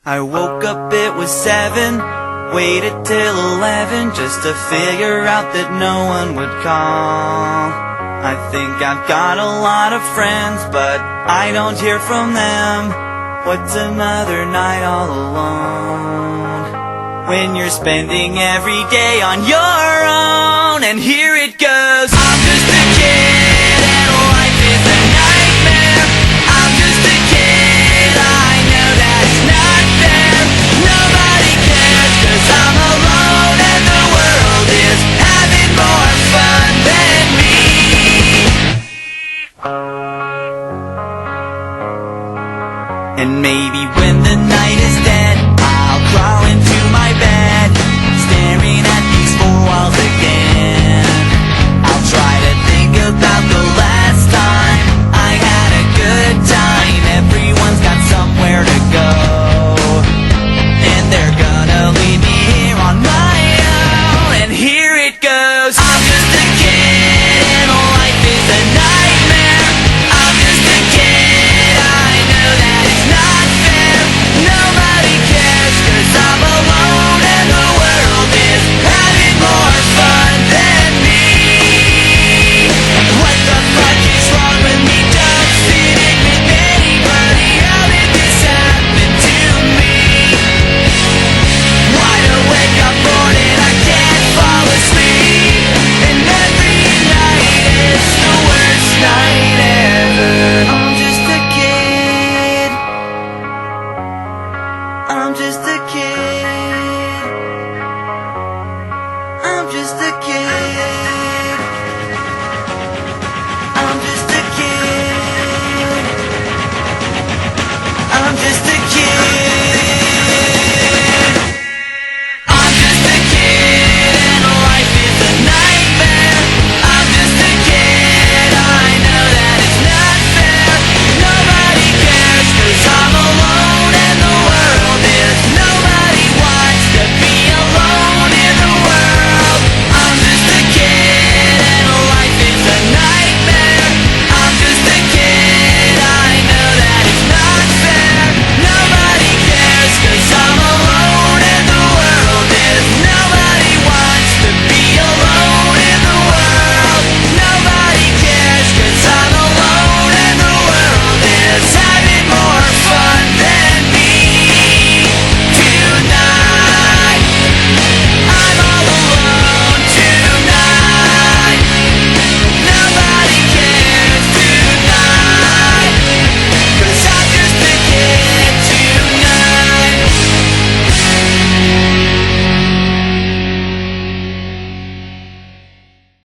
I woke up, it was 7, waited till 11 just to figure out that no one would call. I think I've got a lot of friends, but I don't hear from them. What's another night all alone? When you're spending every day on your own, and here it goes. I'm just a kid and life is a nightmare. I'm just a kid, I know that's not fair. Nobody cares 'cause I'm alone and the world is having more fun than me. And maybe when the night is dead, I'll crawl into my bed, staring at these four walls again. I'll try to think about the last time I had a good time. Everyone's got somewhere to go, and they're gonna leave me here on my own. And here it goes. I'm just a kid and life is a nightmare. I'm just a kid, I know that it's not fair. Nobody cares 'cause I'm alone and the world is having more fun than me. What the fuck is wrong with me? Don't fit in with anybody. How did this happen to me? Wide awake, I'm bored and I can't fall asleep. And every night is the worst night ever. I'm just a kid. I'm just a kid.